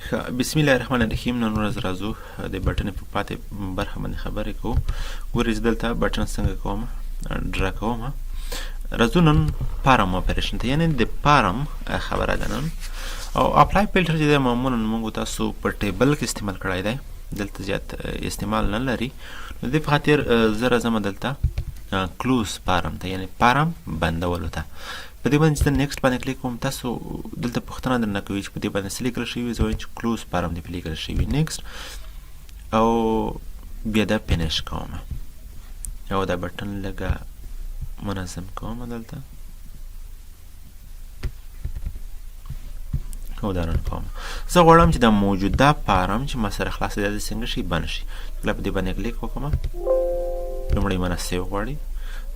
بسم الله الرحمن الرحیم. نن ورځ راځو د بټن په پاتې برخه باندې خبرې کوو. ګورئ زه دلته بټن څنګه کوم، ډرا کوم. راځو نن پارم اپریشن ته، یعنې د پارم خبره ده نن. او اپلای فلټر چې دی معمولا موږ تاسو په ټیبل کې استعمال کړی دی، دلته زیات استعمال نه لري. نو دې په خاطر زه راځم دلته کلوز پارم ته، یعنې پارم بندولو ته. په دې باندې چې نیکسټ باندې کلیک کوم، تاسو دلته پوښتنه درنه کوي چې په دې باندې څه لیکل شوي. زه وایم چې کلوز پارم دې په لیکل شوي، نیکسټ، او بیا دا فینش کوم او دا بټن لږه منظم کوم دلته او دا رن کوم. زه غواړم چې دا موجوده پارم چې ما سره خلاص دی دا څنګه شي بند شي. کله په دې باندې کلیک وکړم، لومړی منه سیو غواړي.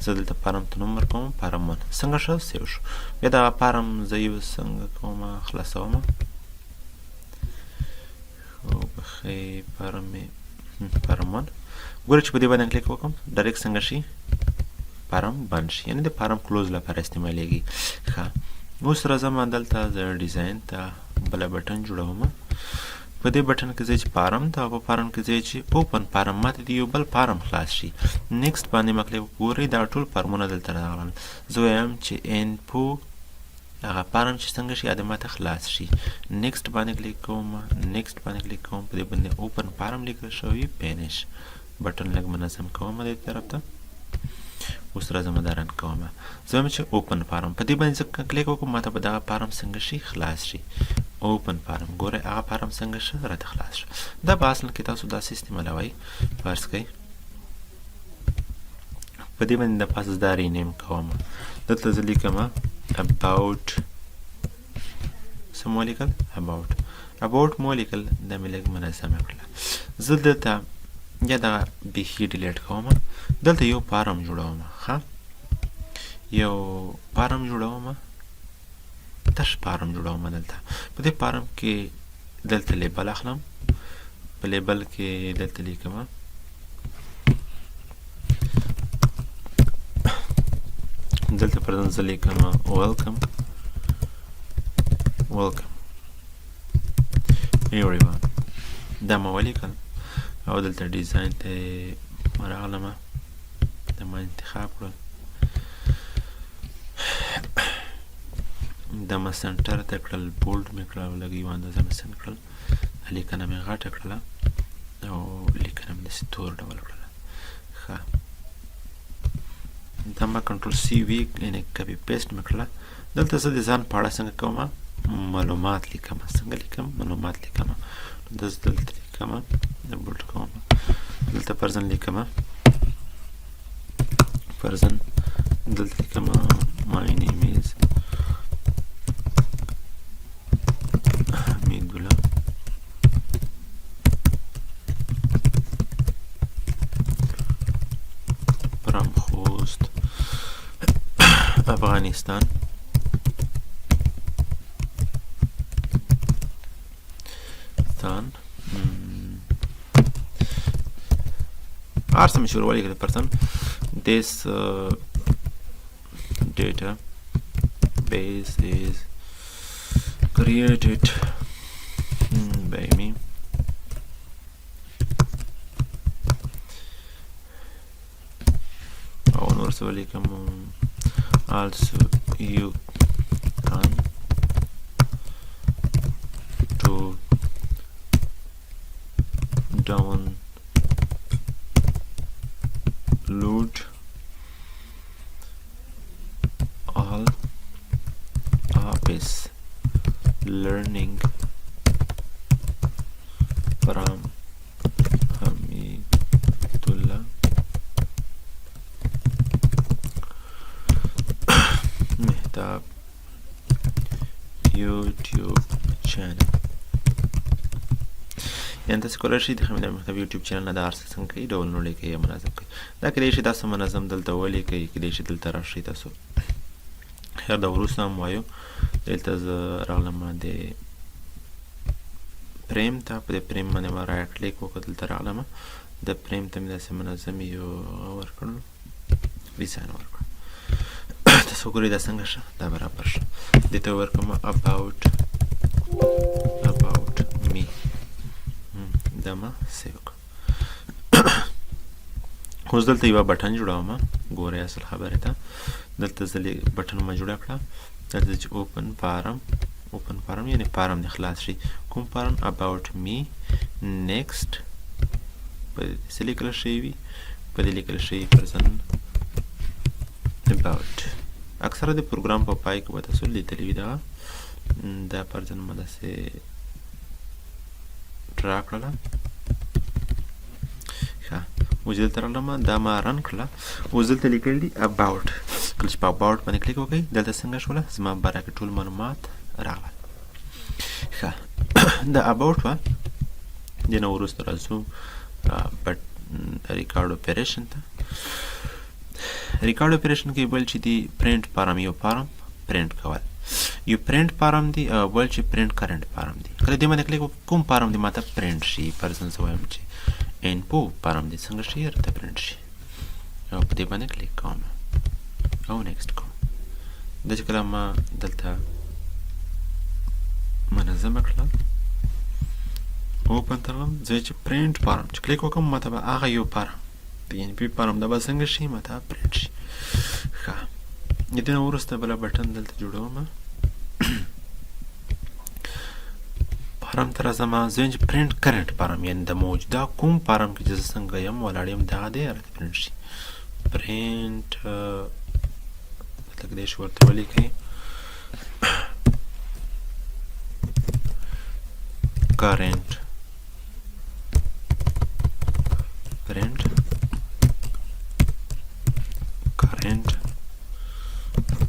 زه دلته پارم ته نوم ورکوم، پارم 1 څنګه شو سیو شو. بیا دغه پارم زه یو څنګه کوم، خلاصوم. وبخښئ پارم 1. ګوره چې په دې باندې کلیک وکړم ډایرکټ څنګه شي پارم بند شي، یعنې د پارم کلوز لپاره استعمالیږي. ښه، اوس راځم دلته زه ډیزاین ته بله بټن جوړوم. په دې بټن کې ځای چې پارم ته، په پارم کې ځای چې اوپن پارم، ماته د یو بل پارم خلاص شي. نیکسټ باندې مه کلیک وګورئ، دا ټول پارمونه دلته راغلل. زه وایم چې انپو هغه پارم چې څنګه شي دا ماته خلاص شي. نیکسټ باندې کلیک کوم، نیکسټ باندې کلیک کوم، په دې باندې اوپن پارم لیکل شوی، فینش بټن لږ منظم کوم دې طرف ته. اوس راځم دا رن کوم. زه وایم چې اوپن پارم، په دې باندې زه کلیک وکړم، ماته به دغه پارم څنګه شي خلاص شي. اوپن پارم، ګورئ هغه پارم څنګه شو راته خلاص شو. دا په اصل کې تاسو داسې استعمالوئ. فرض کړئ په دې باندې د پاسه دا رینیم کوم، دلته زه لیکم about، څه مو لیکل about مو لیکل، دا مې لږ منظمه کړله. زه دلته یا دغه بیخي ډیلیټ کوم، دلته یو پارم جوړوم. ښه، یو پارم جوړوم، تش پارم جوړوم. دلته په دې پارم کې دلته لیبل اخلم، په لیبل کې دلته لیکم دلته پر ځان زه لیکم welcome everyone. دا مې ولیکل او دلته ډیزاین ته راغلم، دا ما انتخاب کړل، دا ما سنټر ته کړل، بولډ مې کړل، لږ یو اندازه مې سن کړل، لیکنه مې غټه کړله او لیکنه مې داسې تور ډول کړله. ښه، دا ما کنټرول سی وي، یعنې کپي پیسټ مې کړله. دلته زه د ځان په اړه څنګه کوم، معلومات لیکم. څنګه لیکم؟ معلومات لیکم. دلته لیکم، دا بولډ کوم، دلته پرزن لیکم، پرزن دلته لیکم my name is Hamidullah. from Khost, Afghanistan. Some sure what the person this database is created by me. Also you can to download all office learning from Hamidullah Mehtab YouTube channel. یعنې تاسو کولی شئ د حمیدالله مهتاب یوټیوب چینل نه دا هر څه څنګه کوئ ډاونلوډ یې کوئ یا منظم کوئ. دا کیدای شي تاسو منظم دلته ولیکئ، کیدای شي دلته راشئ تاسو. خیر، دا وروسته هم وایو. دلته زه راغلم د پریم ته، په دې پریم باندې ما رایټ کلیک وکړ، دلته راغلم د پریم ته مې داسې منظم یو ورکړل، ډیزاین ورکړ. تاسو ګورئ دا څنګه شه، دا برابر شه. دې ته ورکړم about me. دا ما سیو کړ. اوس دلته یوه بټن جوړوم. ګورئ اصل خبرې ته دلته زه بټن ما جوړه کړه. دلته چې اوپن فارم یعنې فارم دې خلاص شي. کوم فارم؟ اباوټ می نیکسټ په دې څه لیکل شوي وي؟ په دې لیکل شوي پرسن اباوټ. اکثره د پروګرام په پای کې به تاسو لیدلي وي دغه دا پرسن ما داسې ډرا کړله. ښه اوس دلته راغلم دا ما رن کړله. اوس دلته لیکلي دي اباوټ. کله چې په اباوټ باندې کلیک وکړئ دلته څنګه شوله زما باره کې ټول معلومات راغلل. ښه دا اباوټ وه. دې نه وروسته راځو ریکارډ اپریشن ته. ریکارډ اپریشن کې بل چې دی پرنټ فارم یو فارم پرنټ کول. یو پرنټ فارم دی او بل چې پرنټ کرنټ فارم دی. کله دې باندې کلیک کوم فارم دی ماته پرنټ شي. فرضاً زه وایم چې انفو فارم دی څنګه شي راته پرنټ شي او په دې باندې کلیک کوم او نیکسټ کوم. دا چې کله ما دلته منظمه کړله اوپن ته راغلم زه چې پرنټ فارم چې کلیک وکړم ماته به هغه یو فارم د ان پی فارم دا به څنګه شي ماته پرنټ شي. ښه د دې نه وروسته بله بټن دلته جوړوم. فارم ته راځم زه چې پرنټ کرنټ فارم یعنې د موجوده کوم فارم کې چې زه څنګه یم ولاړ یم دغه دی راته پرنټ شي. پرنټ دلته کېدای شي ورته ولیکئ current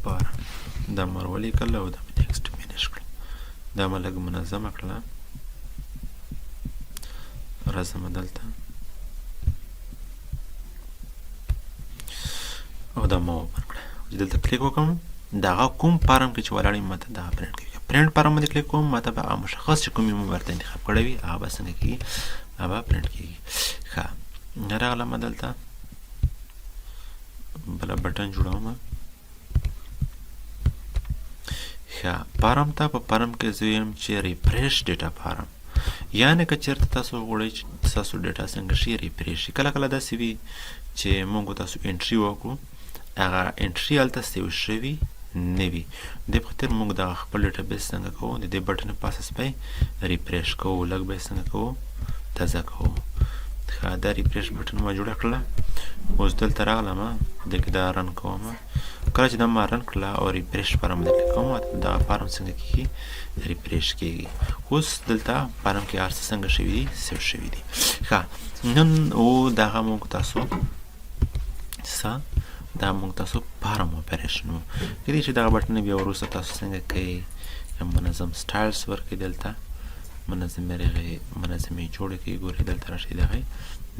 بار دا مر ولیکل او دا نیکسټ فینیش کړل. دا ما لږ منظمه کړله. راځم دلته او دا ما اوپن کړه. چې دلته کلیک وکړم دغه کوم فارم کې چې ولاړ یم ماته دغه پرنټ کوي. پرنټ فارم باندې کلیک کوم ماته به مشخص چې کوم مې ورته انتخاب کړی وي هغه به څنګه کېږي هغه به پرنټ کېږي. ښه راغلم دلته بله بټن جوړوم. ښه فارم ته په فارم کې زه یم چې ریفریش ډیټا فارم یعنې که چېرته تاسو غواړئ چې ستاسو ډیټا څنګه شي ریفریش شي. کله کله داسې وي چې موږ تاسو انټري وکړو هغه انټري هلته سیو شوي نه وي. دې په خاطر موږ دغه خپل ډیټابیس څنګه کوو د دې بټن په اساس به یې ریفریش کوو لږ به یې څنګه کوو تازه کوو. ښه دا ریفریش بټن ما جوړه کړله. اوس دلته راغلم دې کې دا رن کوم. کله چې دا ما رن کړله او ریفریش فارم باندې کلیک کوم دغه فارم څنګه کېږي ریفریش کېږي. اوس دلته فارم کې هر څه څنګه شوي دي سیو شوي دي. ښه نن او دغه موږ تاسو دا موږ تاسو فارم اپریشن و. کېدای شي دغه بټن بیا وروسته تاسو څنګه کوئ منظم سټایلز ورکړئ دلته منظمې جوړې کړئ. ګورئ دلته راشئ دغه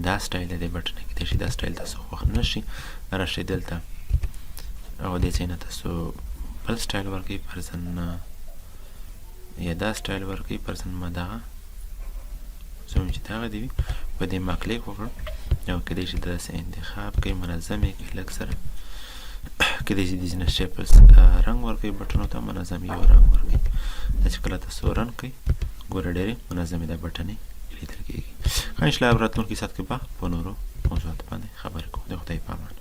دا سټایل دی بټن کېدای شي دا سټایل تاسو خوښ نه شي راشئ دلته او دې ځای نه تاسو بل سټایل ورکړئ. فرضاً یا دا سټایل ورکړئ. فرضاً ما دغه زه وایم چې دغه دې وي په دې ما کلیک وکړم او کېدای شي داسې انتخاب کوئ منظم یې کړئ لږ سره. کېدای شي د ځینې شیپلز رنګ ورکوي بټنو ته منظم یو رنګ ورکوي. دا چې کله تاسو رن کوئ ګوره ډېرې منظمې دا بټنې لیدل کېږي. ښه انشاءالله راتلونکي ساعت کې به په نورو موضوعاتو باندې خبرې کوو. د خدای په امان.